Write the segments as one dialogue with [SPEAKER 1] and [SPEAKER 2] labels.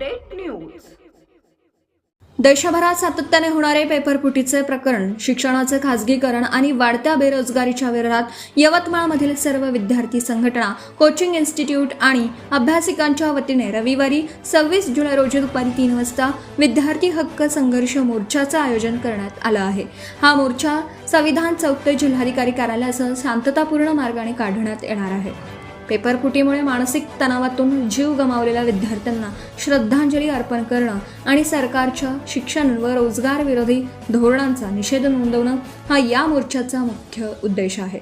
[SPEAKER 1] Update news.
[SPEAKER 2] देशभरात सातत्याने होणारे पेपरफुटीचे प्रकरण, शिक्षणाचे खासगीकरण आणि वाढत्या बेरोजगारीच्या विरोधात यवतमाळमधील सर्व विद्यार्थी संघटना, कोचिंग इन्स्टिट्यूट आणि अभ्यासिकांच्या वतीने रविवारी 26 जुलै रोजी दुपारी 3 वाजता विद्यार्थी हक्क संघर्ष मोर्चाचं आयोजन करण्यात आलं आहे। हा मोर्चा संविधान चौक ते जिल्हाधिकारी कार्यालयासह शांततापूर्ण मार्गाने काढण्यात येणार आहे। पेपरफुटीमुळे मानसिक तणावातून जीव गमावलेल्या विद्यार्थ्यांना श्रद्धांजली अर्पण करणं आणि सरकारच्या शिक्षण व रोजगार विरोधी धोरणांचा निषेध नोंदवणं हा या मोर्चाचा मुख्य उद्देश आहे।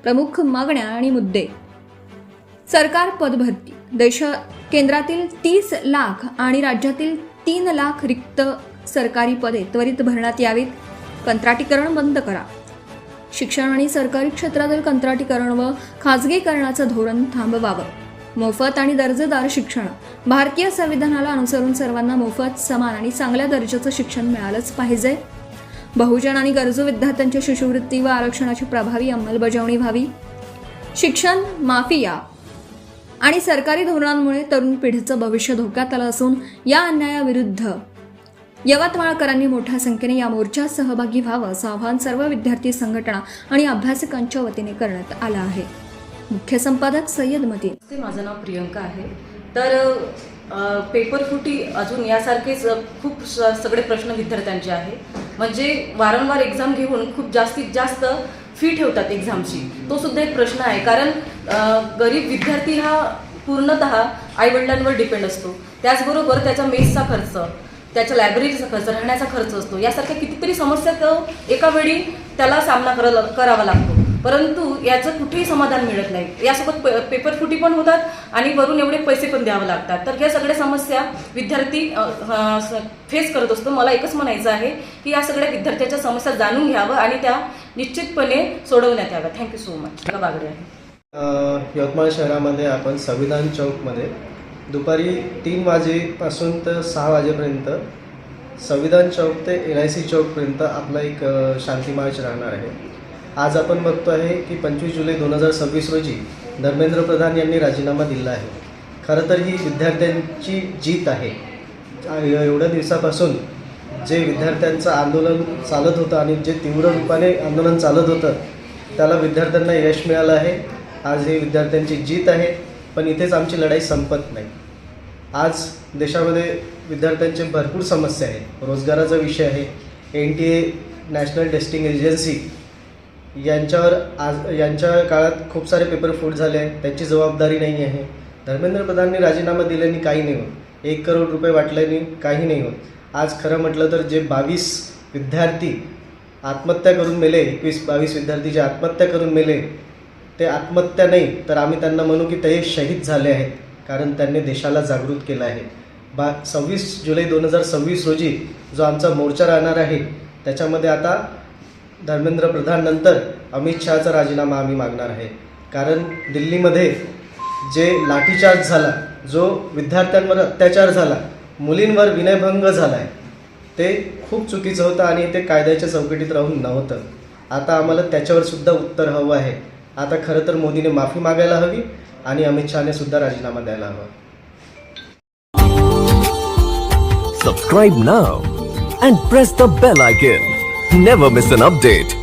[SPEAKER 2] प्रमुख मागण्या आणि मुद्दे: सरकार पदभरती, केंद्रातील 30 लाख आणि राज्यातील 3 लाख रिक्त सरकारी पदे त्वरित भरण्यात यावीत, कंत्राटीकरण बंद करा, शिक्षण आणि सरकारी क्षेत्रातील कंत्राटीकरण व खाजगीकरणाचं धोरण थांबवावं, मोफत आणि दर्जेदार शिक्षण, भारतीय संविधानाला अनुसरून सर्वांना मोफत, समान आणि चांगल्या दर्जाचं शिक्षण मिळालंच पाहिजे, बहुजन आणि गरजू विद्यार्थ्यांच्या शिष्यवृत्ती व आरक्षणाची प्रभावी अंमलबजावणी व्हावी, शिक्षण माफिया आणि सरकारी धोरणांमुळे तरुण पिढीचं भविष्य धोक्यात आलं असून या अन्यायाविरुद्ध यवतमाळकरांनी मोठ्या संख्येने या मोर्चात सहभागी व्हावं असं आवाहन सर्व विद्यार्थी संघटना आणि अभ्यासिकांच्या वतीने करण्यात आलं आहे। मुख्य संपादक सय्यद मतीन।
[SPEAKER 3] माझं नाव प्रियंका आहे। तर पेपरफुटी अजून यासारखेच खूप सगळे प्रश्न विद्यार्थ्यांचे आहे, म्हणजे वारंवार एक्झाम घेऊन खूप जास्तीत जास्त फी ठेवतात एक्झामची, तो सुद्धा एक प्रश्न आहे। कारण गरीब विद्यार्थी हा पूर्णतः आईवडिलांवर डिपेंड असतो, त्याचबरोबर त्याचा मेसचा खर्च, त्याच्या लायब्ररीचा खर्च, राहण्याचा खर्च असतो, यासारख्या कितीतरी समस्या एका वेळी त्याला सामना करावा लागतो, परंतु याचं कुठेही समाधान मिळत नाही। यासोबत पेपरफुटी पण होतात आणि वरून एवढे पैसे पण द्यावे लागतात। तर या सगळ्या समस्या विद्यार्थी फेस करत असतो। मला एकच म्हणायचं आहे की या सगळ्या विद्यार्थ्यांच्या समस्या जाणून घ्यावं आणि त्या निश्चितपणे सोडवण्यात याव्या। Thank you so much. बागडे आहे।
[SPEAKER 4] यवतमाळ शहरामध्ये आपण संविधान चौकमध्ये दुपारी 3 वाजेपासून तर 6 वाजेपर्यंत संविधान चौक ते NIC चौकपर्यंत आपला एक शांती मार्च राहणार आहे। आज आपण बघतो आहे की 25 जुलै 2026 रोजी धर्मेंद्र प्रधान यांनी राजीनामा दिला आहे। खरं तर ही विद्यार्थ्यांची जीत आहे। एवढ्या दिवसापासून जे विद्यार्थ्यांचं आंदोलन चालत होतं आणि जे तीव्र रूपाने आंदोलन चालत होतं त्याला विद्यार्थ्यांना यश मिळालं आहे। आज ही विद्यार्थ्यांची जीत आहे, पण इथेच आमची लढाई संपत नाही। आज देशामध्ये विद्यार्थ्यांचे भरपूर समस्या आहेत। रोजगाराचा विषय आहे, NTA नॅशनल टेस्टिंग एजन्सी यांच्या काळात खूप सारे पेपर फूट झाले आहेत, त्याची जबाबदारी नाही आहे। धर्मेंद्र प्रधानने राजीनामा दिल्याने काही नाही होत, 1 करोड रुपये वाटल्याने काही नाही होत। आज खरं म्हटलं तर जे 22 विद्यार्थी आत्महत्या करून मेले, 21-22 विद्यार्थी जे आत्महत्या करून मेले, ते आत्महत्या नाही तर आम्ही त्यांना म्हणू की ते शहीद झाले आहेत, कारण त्यांनी देशाला जागृत केलं आहे। 26 जुलै 2026 रोजी जो आमचा मोर्चा राहणार आहे त्याच्यामध्ये आता धर्मेंद्र प्रधान नंतर अमित शहाचा राजीनामा आम्ही मागणार आहे। कारण दिल्लीमध्ये जे लाठीचार्ज झाला, जो विद्यार्थ्यांवर अत्याचार झाला, मुलींवर विनयभंग झाला आहे, ते खूप चुकीचं होतं आणि ते कायद्याच्या चौकटीत राहून नव्हतं। आता आम्हाला त्याच्यावर सुद्धा उत्तर हवं आहे। आता खरं तर मोदीने माफी मागायला हवी आणि अमित शहाने सुद्धा राजीनामा द्यायला हवा।
[SPEAKER 5] Subscribe now and press the bell icon. Never miss an update.